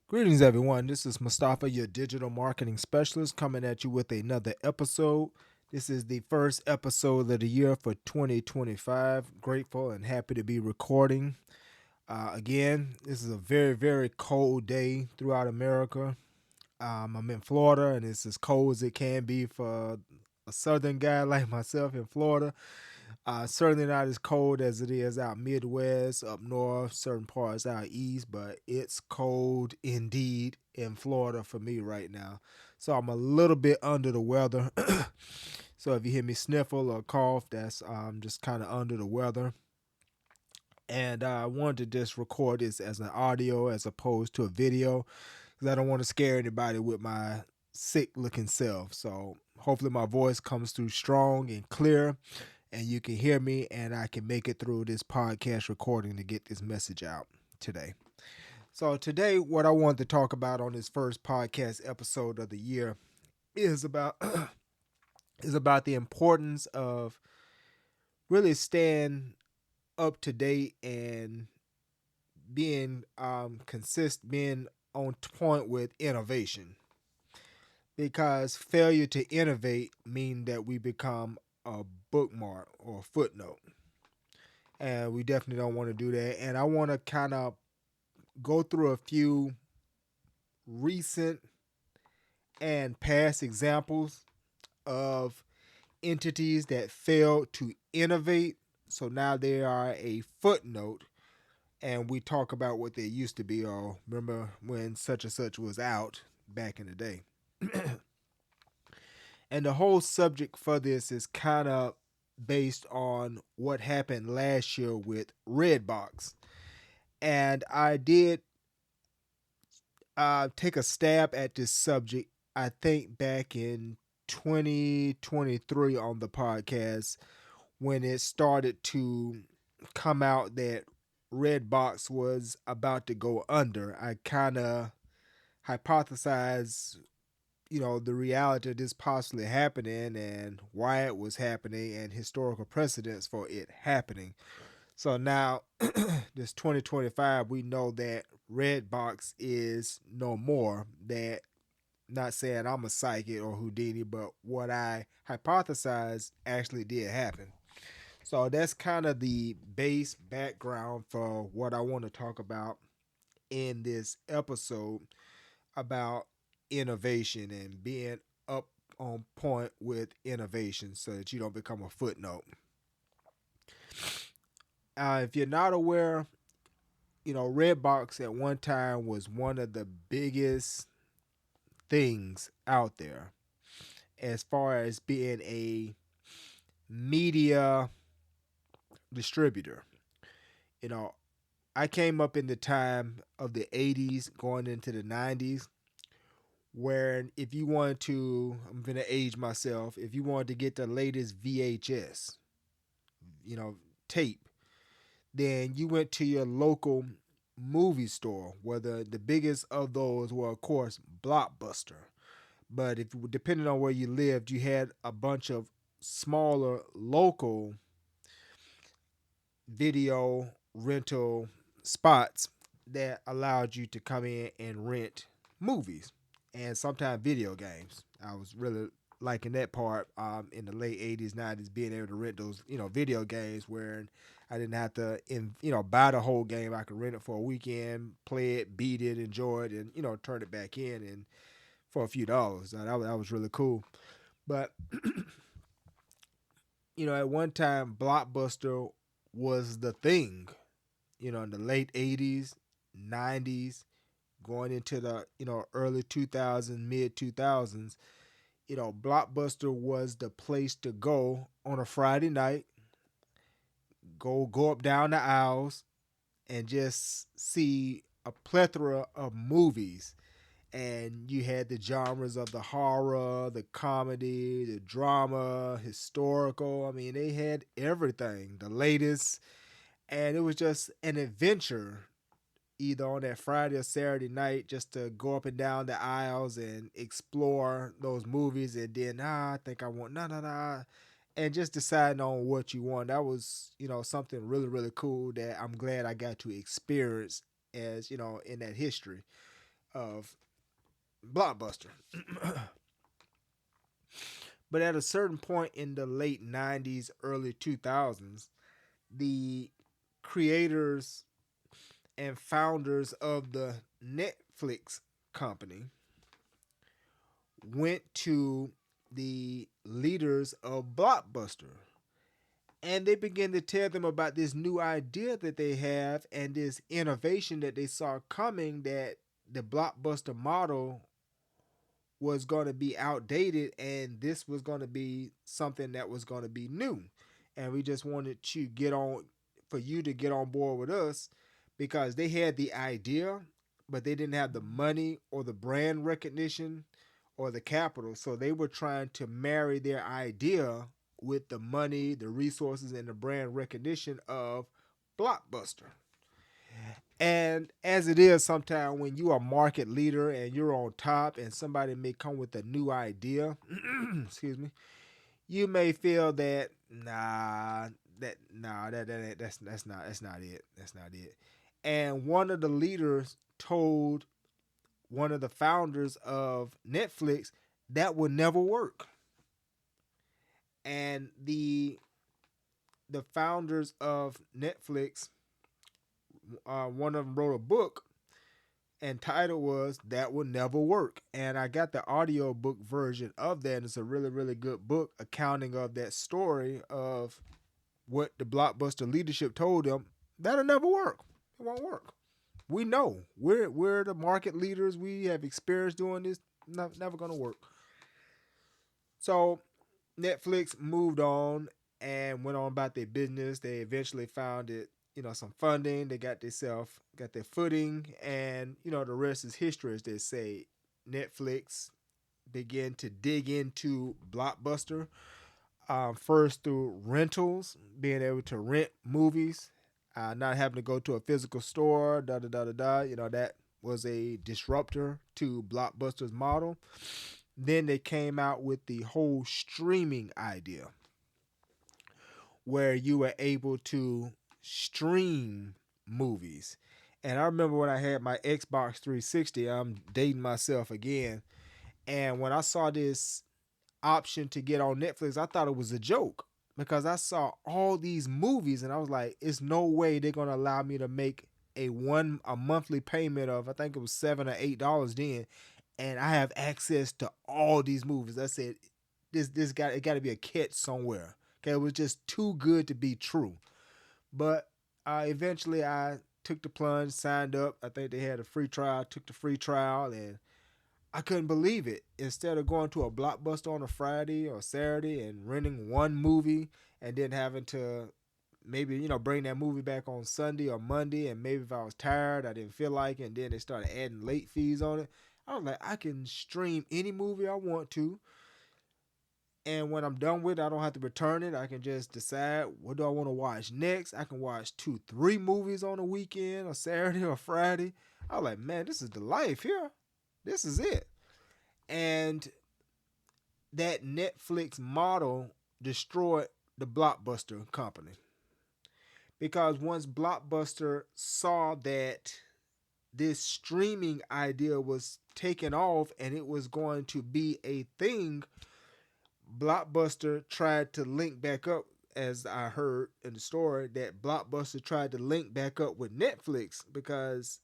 Greetings, everyone. This is Mustafa, your digital marketing specialist, coming at you with another episode. This is the first episode of the year for 2025. Grateful and happy to be recording. Again, this is a very, very cold day throughout America. I'm in Florida, and it's as cold as it can be for a southern guy like myself in Florida. Certainly not as cold as it is out Midwest, up north, certain parts out east, but it's cold indeed in Florida for me right now. So I'm a little bit under the weather. So if you hear me sniffle or cough, that's just kind of under the weather. And I wanted to just record this as an audio as opposed to a video because I don't want to scare anybody with my sick looking self. So hopefully my voice comes through strong and clear and you can hear me and I can make it through this podcast recording to get this message out today. So today what I wanted to talk about on this first podcast episode of the year is about is about the importance of really staying up to date and being being on point with innovation, because failure to innovate mean that we become a bookmark or a footnote, and we definitely don't want to do that. And I want to kind of go through a few recent and past examples of entities that failed to innovate, so now they are a footnote, and we talk about what they used to be, or remember when such and such was out back in the day. And the whole subject for this is kind of based on what happened last year with Redbox. And I did take a stab at this subject, I think back in 2023 on the podcast when it started to come out that Redbox was about to go under. I kind of hypothesized, the reality of this possibly happening and why it was happening and historical precedents for it happening. So now, this 2025, we know that Redbox is no more. That, not saying I'm a psychic or Houdini, but what I hypothesized actually did happen. So that's kind of the base background for what I want to talk about in this episode about innovation and being up on point with innovation so that you don't become a footnote. If you're not aware, Redbox at one time was one of the biggest things out there as far as being a media distributor. You know, I came up in the time of the 80s going into the 90s where if you wanted to, I'm going to age myself, if you wanted to get the latest VHS, you know, tape, then you went to your local movie store, whether the biggest of those were, of course, Blockbuster. But if depending on where you lived, you had a bunch of smaller local video rental spots that allowed you to come in and rent movies and sometimes video games. I was really liking that part in the late 80s, 90s, being able to rent those, video games where I didn't have to, buy the whole game. I could rent it for a weekend, play it, beat it, enjoy it, and, turn it back in and for a few dollars. That was really cool. But, at one time, Blockbuster was the thing, in the late 80s, 90s, going into the, early 2000s, mid 2000s. Blockbuster was the place to go on a Friday night, go up down the aisles and just see a plethora of movies. And you had the genres of the horror, the comedy, the drama, historical. I mean, they had everything, the latest. And it was just an adventure either on that Friday or Saturday night just to go up and down the aisles and explore those movies and then I think I want and just deciding on what you want. That was, something really, really cool that I'm glad I got to experience as, in that history. of Blockbuster. But at a certain point in the late 90s, early 2000s, the creators and founders of the Netflix company went to the leaders of Blockbuster, and they began to tell them about this new idea that they have and this innovation that they saw coming, that the Blockbuster model was going to be outdated and this was going to be something that was going to be new. And we just wanted to get on, for you to get on board with us, because they had the idea, but they didn't have the money or the brand recognition or the capital. So they were trying to marry their idea with the money, the resources, and the brand recognition of Blockbuster. And as it is, sometimes when you are a market leader and you're on top and somebody may come with a new idea, excuse me, you may feel that that's not it. That's not it. And one of the leaders told one of the founders of Netflix that would never work. And the founders of Netflix, one of them wrote a book, and title was "That Will Never Work." And I got the audio book version of that. And it's a really, really good book accounting of that story of what the Blockbuster leadership told them. That'll never work. It won't work. We know we're the market leaders. We have experience doing this. Never gonna work. So Netflix moved on and went on about their business. They eventually found it, some funding. They got their footing, and the rest is history, as they say. Netflix began to dig into Blockbuster, first through rentals, being able to rent movies, not having to go to a physical store. Da da da da da. That was a disruptor to Blockbuster's model. Then they came out with the whole streaming idea, where you were able to stream movies. And I remember when I had my Xbox 360, I'm dating myself again. And when I saw this option to get on Netflix, I thought it was a joke, because I saw all these movies and I was like, it's no way they're going to allow me to make a monthly payment of, I think it was $7 or $8 then, and I have access to all these movies. I said, it got to be a catch somewhere. Okay, it was just too good to be true. But eventually I took the plunge, signed up. I think they had a free trial, took the free trial, and I couldn't believe it. Instead of going to a Blockbuster on a Friday or Saturday and renting one movie and then having to maybe, bring that movie back on Sunday or Monday, and maybe if I was tired, I didn't feel like it, and then they started adding late fees on it. I was like, I can stream any movie I want to, and when I'm done with it, I don't have to return it. I can just decide what do I want to watch next. I can watch 2, 3 movies on a weekend, or Saturday or Friday. I was like, man, this is the life here. This is it. And that Netflix model destroyed the Blockbuster company, because once Blockbuster saw that this streaming idea was taken off and it was going to be a thing, Blockbuster tried to link back up, as I heard in the story, that Blockbuster tried to link back up with Netflix, because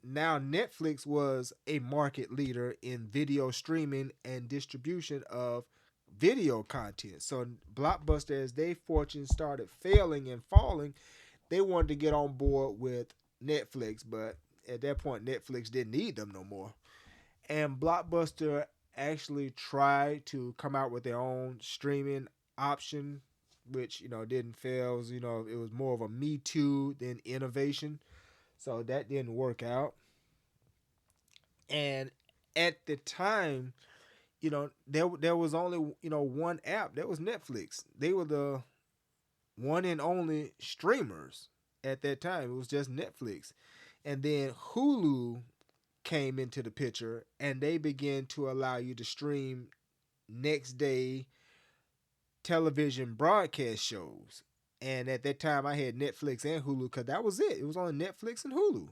now Netflix was a market leader in video streaming and distribution of video content. So Blockbuster, as their fortune started failing and falling, they wanted to get on board with Netflix, but at that point Netflix didn't need them no more. And Blockbuster actually tried to come out with their own streaming option, which didn't fail. It was more of a me too than innovation, so that didn't work out. And at the time, there was only one app, that was Netflix. They were the one and only streamers at that time. It was just Netflix. And then Hulu came into the picture, and they began to allow you to stream next day television broadcast shows. And at that time I had Netflix and Hulu, because that was it. It was on Netflix and Hulu.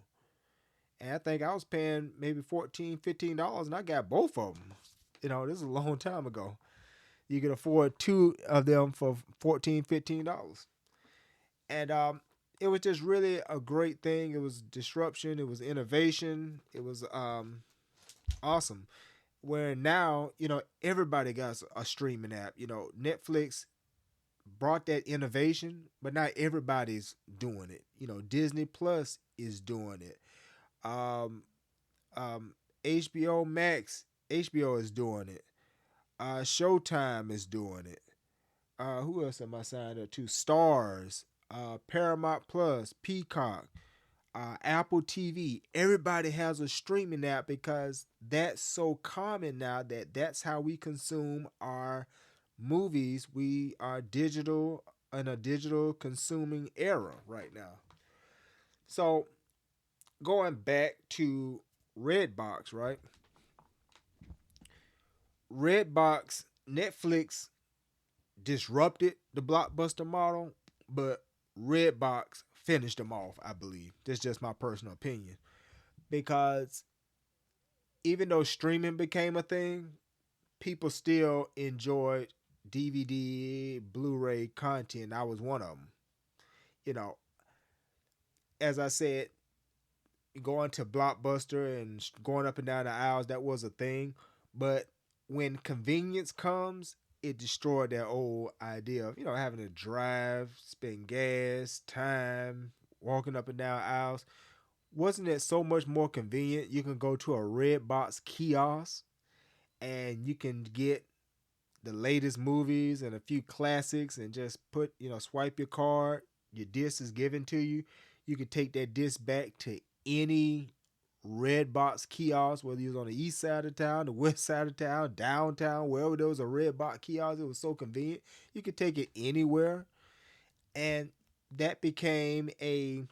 And I think I was paying maybe $14, $15, and I got both of them. This is a long time ago. You could afford two of them for $14, $15. And it was just really a great thing. It was disruption. It was innovation. It was awesome. Where now, everybody got a streaming app. Netflix brought that innovation, but not everybody's doing it. Disney Plus is doing it. Um, HBO Max, HBO is doing it. Showtime is doing it. Who else am I signed up to? Stars, Paramount Plus, Peacock, Apple TV. Everybody has a streaming app because that's so common now that that's how we consume our movies. We are digital in a digital consuming era right now. So going back to Redbox, right? Redbox, Netflix disrupted the Blockbuster model, but Redbox finished them off, I believe. That's just my personal opinion. Because even though streaming became a thing, people still enjoyed DVD, Blu-ray content. I was one of them. You know, as I said, going to Blockbuster and going up and down the aisles, that was a thing. But when convenience comes, it destroyed that old idea of, having to drive, spend gas, time, walking up and down aisles. Wasn't it so much more convenient? You can go to a Redbox kiosk and you can get the latest movies and a few classics and just swipe your card. Your disc is given to you. You can take that disc back to any Redbox kiosk, whether you was on the east side of town, the west side of town, downtown, wherever there was a Redbox kiosk. It was so convenient. You could take it anywhere. And that became a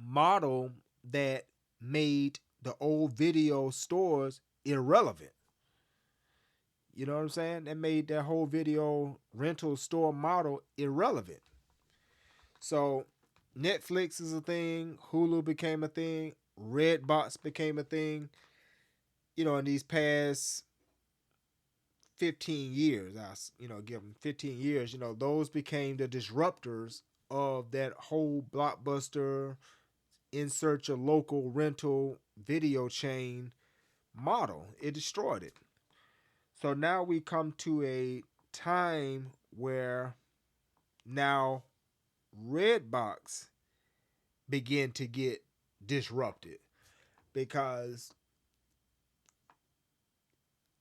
model that made the old video stores irrelevant. You know what I'm saying? That made that whole video rental store model irrelevant. So Netflix is a thing, Hulu became a thing, Redbox became a thing. In these past 15 years, give them 15 years, those became the disruptors of that whole Blockbuster insert your local rental video chain model. It destroyed it. So now we come to a time where now Redbox begin to get disrupted because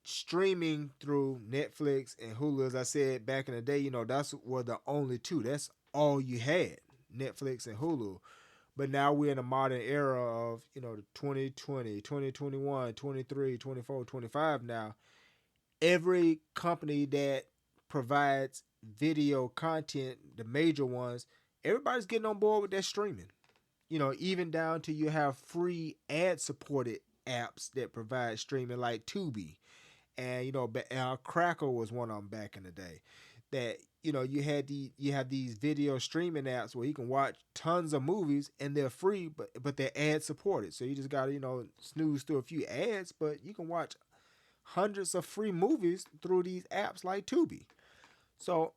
streaming through Netflix and Hulu, as I said back in the day, that's were the only two. That's all you had, Netflix and Hulu. But now we're in a modern era of, the 2020, 2021, 23, 24, 25 now. Every company that provides video content, the major ones, everybody's getting on board with that streaming. Even down to you have free ad supported apps that provide streaming like Tubi. And Crackle was one of them back in the day. That you have these video streaming apps where you can watch tons of movies and they're free, but they're ad supported. So you just gotta snooze through a few ads, but you can watch hundreds of free movies through these apps like Tubi. So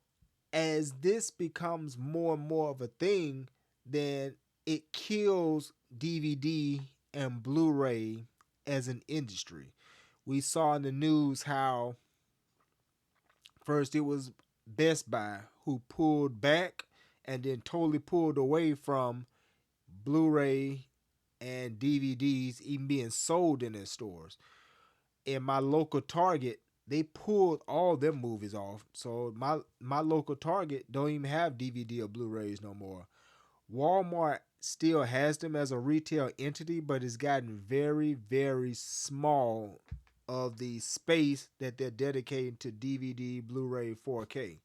as this becomes more and more of a thing, then it kills DVD and Blu-ray as an industry. We saw in the news how first it was Best Buy who pulled back and then totally pulled away from Blu-ray and DVDs even being sold in their stores. In my local Target, they pulled all their movies off. So my local Target don't even have DVD or Blu-rays no more. Walmart still has them as a retail entity, but it's gotten very, very small of the space that they're dedicating to DVD, Blu-ray, 4K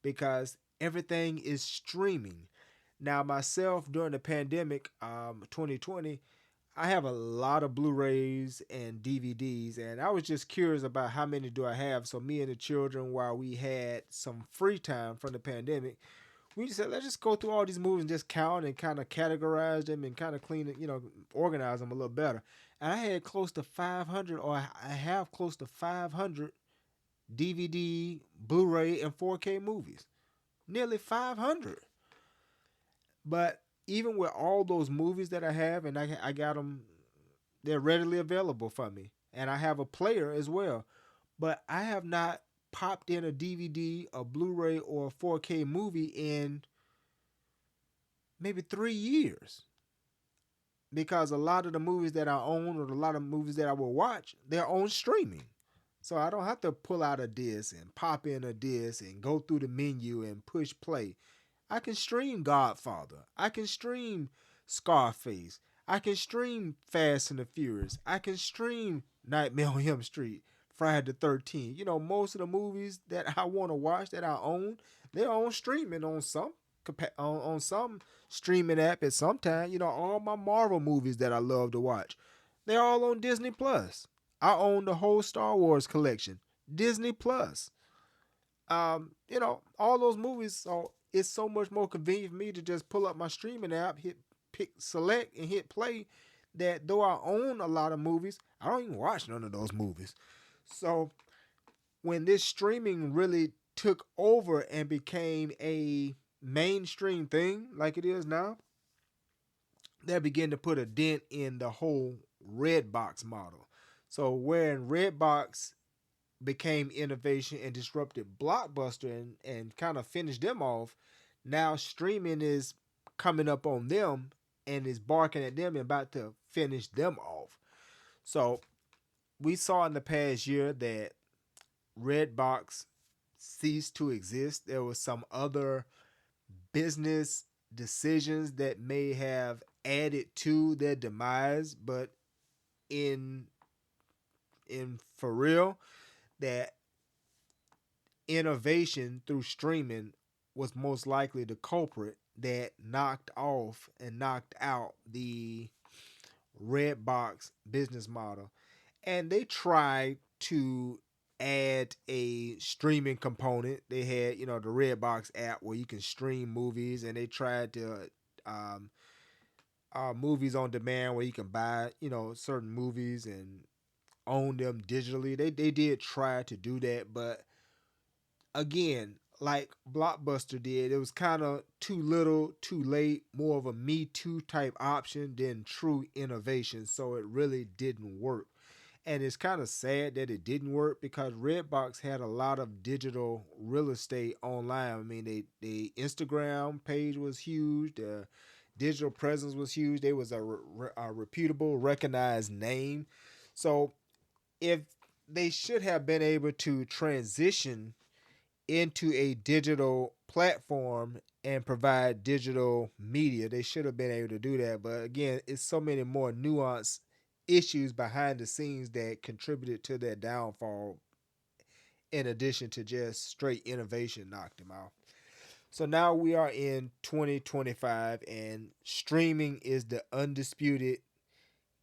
because everything is streaming. Now, myself during the pandemic, 2020, I have a lot of Blu-rays and DVDs, and I was just curious about how many do I have. So me and the children, while we had some free time from the pandemic, we just said let's just go through all these movies and just count and kind of categorize them and kind of clean it, organize them a little better. And I had close to 500, or I have close to 500 DVD, Blu-ray, and 4K movies. Nearly 500. But even with all those movies that I have, and I got them, they're readily available for me, and I have a player as well. But I have not popped in a DVD, a Blu-ray, or a 4K movie in maybe 3 years, because a lot of the movies that I own, or a lot of movies that I will watch, they're on streaming. So I don't have to pull out a disc and pop in a disc and go through the menu and push play. I can stream Godfather. I can stream Scarface. I can stream Fast and the Furious. I can stream Nightmare on Elm Street, Friday the 13th. Most of the movies that I want to watch that I own, they're on streaming on some streaming app at some time. All my Marvel movies that I love to watch, they're all on Disney Plus. I own the whole Star Wars collection, Disney Plus. All those movies. So it's so much more convenient for me to just pull up my streaming app, select, and hit play. That though I own a lot of movies, I don't even watch none of those movies. So when this streaming really took over and became a mainstream thing like it is now, that began to put a dent in the whole Redbox model. So when Redbox became innovation and disrupted Blockbuster and kind of finished them off, now streaming is coming up on them and is barking at them and about to finish them off. So we saw in the past year that Redbox ceased to exist. There was some other business decisions that may have added to their demise, but in for real, that innovation through streaming was most likely the culprit that knocked off and knocked out the Redbox business model. And they tried to add a streaming component. They had, the Redbox app where you can stream movies, and they tried to movies on demand where you can buy, certain movies and own them digitally. They did try to do that, but again, like Blockbuster did, it was kind of too little, too late, more of a Me Too type option than true innovation. So it really didn't work. And it's kind of sad that it didn't work because Redbox had a lot of digital real estate online. I mean, the Instagram page was huge. The digital presence was huge. They was a reputable, recognized name. So if they should have been able to transition into a digital platform and provide digital media, they should have been able to do that. But again, it's so many more nuanced issues behind the scenes that contributed to their downfall, in addition to just straight innovation knocked them out. So now we are in 2025, and streaming is the undisputed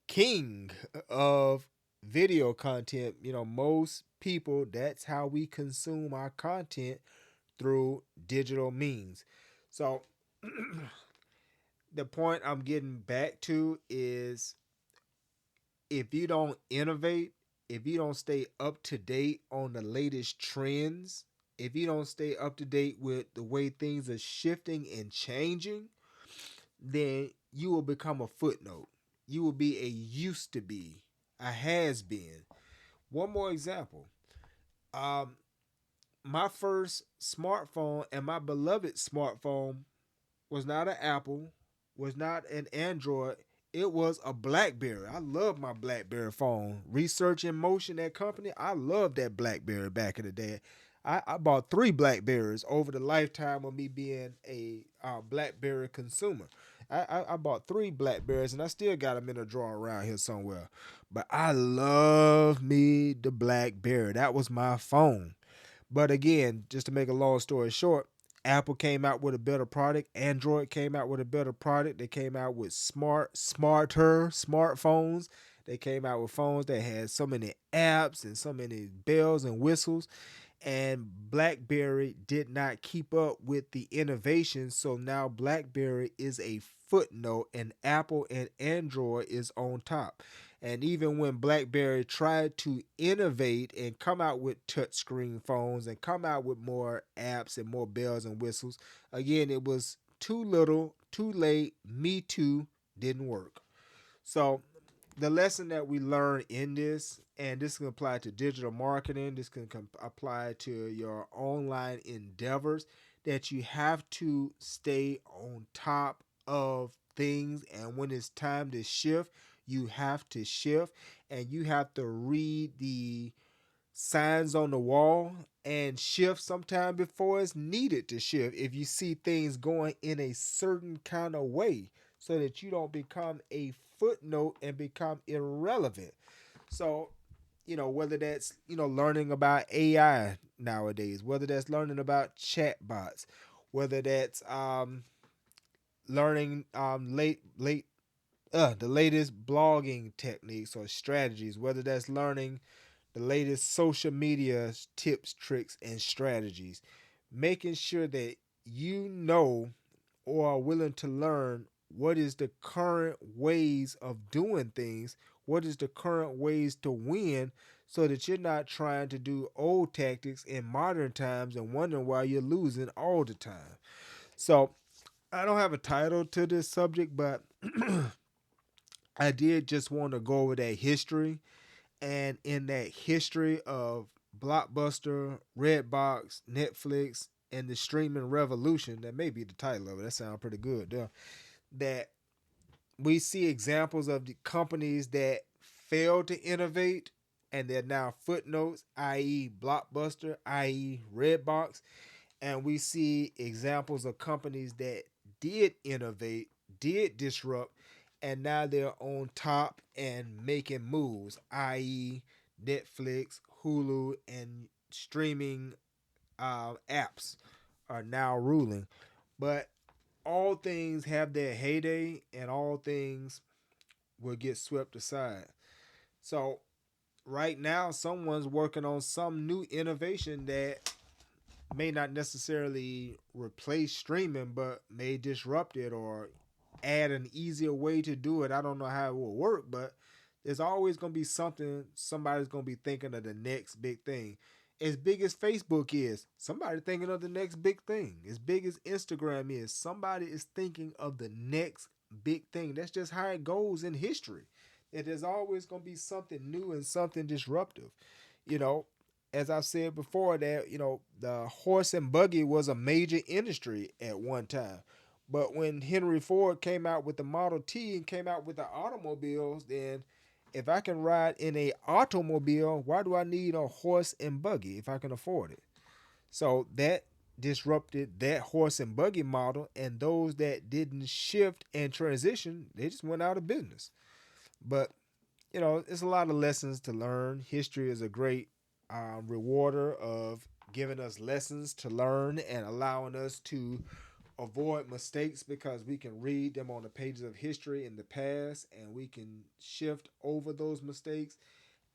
king of video content. Most people, that's how we consume our content, through digital means. So the point I'm getting back to is, if you don't innovate, if you don't stay up to date on the latest trends, if you don't stay up to date with the way things are shifting and changing, then you will become a footnote. You will be a used to be, a has been. One more example. Um, my first smartphone, and my beloved smartphone, was not an Apple, was not an Android. It was a BlackBerry. I love my BlackBerry phone. Research in Motion, that company, I loved that BlackBerry back in the day. I bought 3 BlackBerries over the lifetime of me being a BlackBerry consumer. I bought 3 BlackBerries, and I still got them in a drawer around here somewhere. But I love me the BlackBerry. That was my phone. But again, just to make a long story short, Apple came out with a better product. Android came out with a better product. They came out with smarter smartphones. They came out with phones that had so many apps and so many bells and whistles. and BlackBerry did not keep up with the innovation. So now BlackBerry is a footnote, and Apple and Android is on top. And even when BlackBerry tried to innovate and come out with touchscreen phones and come out with more apps and more bells and whistles, again, it was too little, too late, me too, didn't work. So the lesson that we learn in this, and this can apply to digital marketing, this can apply to your online endeavors, that you have to stay on top of things. And when it's time to shift, you have to shift, and you have to read the signs on the wall and shift sometime before it's needed to shift if you see things going in a certain kind of way, so that you don't become a footnote and become irrelevant. So, whether that's, learning about AI nowadays, whether that's learning about chatbots, whether that's learning the latest blogging techniques or strategies, whether that's learning the latest social media tips, tricks, and strategies, making sure that you know or are willing to learn what is the current ways of doing things, what is the current ways to win, so that you're not trying to do old tactics in modern times and wondering why you're losing all the time. So, I don't have a title to this subject, but I did just want to go over that history, and in that history of Blockbuster, Redbox, Netflix, and the streaming revolution, that may be the title of it. That sounds pretty good. That we see examples of the companies that failed to innovate and they're now footnotes, i.e., Blockbuster, i.e., Redbox, and we see examples of companies that did innovate, did disrupt, and now they're on top and making moves, i.e., Netflix, Hulu, and streaming apps are now ruling. But all things have their heyday, and all things will get swept aside. So right now, someone's working on some new innovation that may not necessarily replace streaming, but may disrupt it or add an easier way to do it. I don't know how it will work, but there's always going to be something. Somebody's going to be thinking of the next big thing. As big as Facebook is, somebody thinking of the next big thing. As big as Instagram is, somebody is thinking of the next big thing. That's just how it goes in history. That there's always going to be something new and something disruptive. You know, as I've said before, that the horse and buggy was a major industry at one time. But when Henry Ford came out with the Model T and came out with the automobiles, then if I can ride in a automobile, why do I need a horse and buggy if I can afford it? So that disrupted that horse and buggy model, and those that didn't shift and transition, they just went out of business. But it's a lot of lessons to learn. History is a great rewarder of giving us lessons to learn and allowing us to avoid mistakes, because we can read them on the pages of history in the past and we can shift over those mistakes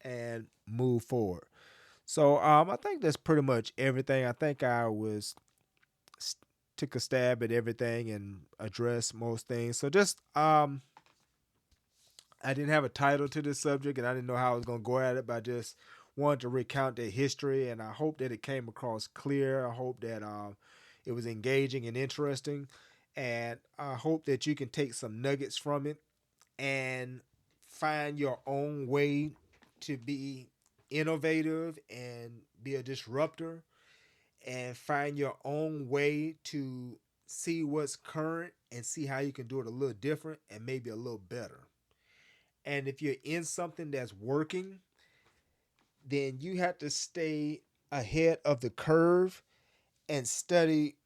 and move forward. So I think that's pretty much everything. I think I was took a stab at everything and addressed most things. So just I didn't have a title to this subject, and I didn't know how I was going to go at it, but I just wanted to recount the history, and I hope that it came across clear. I hope that it was engaging and interesting, and I hope that you can take some nuggets from it and find your own way to be innovative and be a disruptor, and find your own way to see what's current and see how you can do it a little different and maybe a little better. And if you're in something that's working, then you have to stay ahead of the curve and study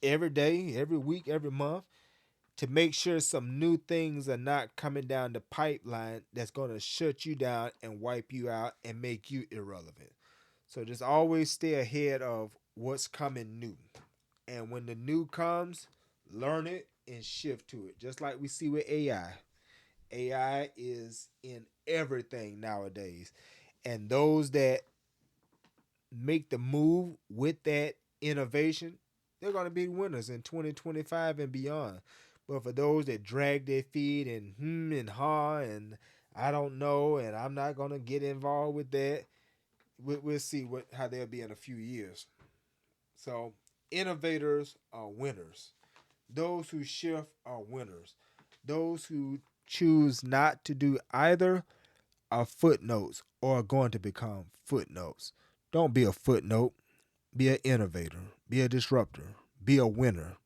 every day, every week, every month, to make sure some new things are not coming down the pipeline that's going to shut you down and wipe you out and make you irrelevant. So just always stay ahead of what's coming new. And when the new comes, learn it and shift to it. Just like we see with AI. AI is in everything nowadays. And those that make the move with that innovation, they're going to be winners in 2025 and beyond. But for those that drag their feet and and ha and I don't know and I'm not going to get involved with that, we'll see how they'll be in a few years. So innovators are winners. Those who shift are winners. Those who choose not to do either are footnotes or are going to become footnotes. Don't be a footnote. Be an innovator. Be a disruptor. Be a winner.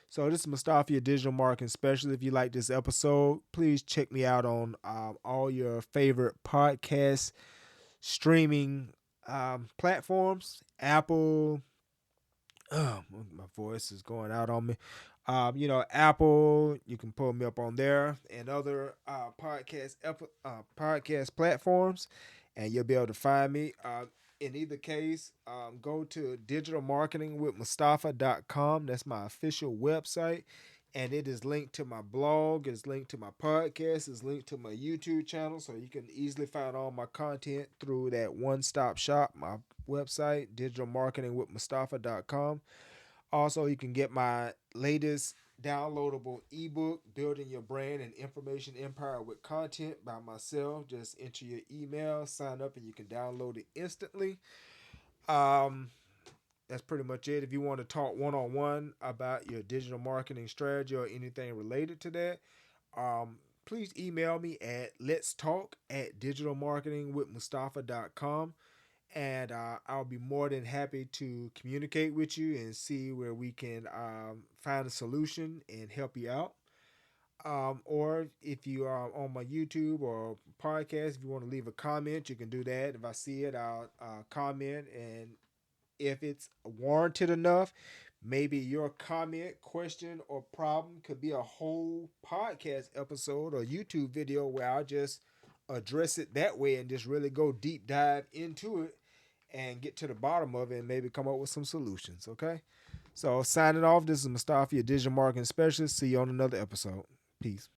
So this is Mustafa, your digital marketing specialist. If you like this episode, please check me out on all your favorite podcast streaming platforms. Apple, my voice is going out on me. Apple, you can pull me up on there and other podcast platforms, and you'll be able to find me. In either case, go to digitalmarketingwithmustafa.com. That's my official website, and it is linked to my blog, it's linked to my podcast, it's linked to my YouTube channel, so you can easily find all my content through that one-stop shop, my website, digitalmarketingwithmustafa.com. Also, you can get my latest downloadable ebook, Building Your Brand and Information Empire with Content by myself. Just enter your email, sign up, and you can download it instantly. Um, that's pretty much it. If you want to talk one-on-one about your digital marketing strategy or anything related to that, please email me at let's talk at digitalmarketingwithmustafa.com, and I'll be more than happy to communicate with you and see where we can find a solution and help you out. Or if you are on my YouTube or podcast, if you want to leave a comment, you can do that. If I see it, I'll comment, and if it's warranted enough, maybe your comment, question, or problem could be a whole podcast episode or YouTube video where I'll just address it that way and just really go deep dive into it and get to the bottom of it and maybe come up with some solutions. Okay. So signing off, this is Mustafa, your digital marketing specialist. See you on another episode. Peace.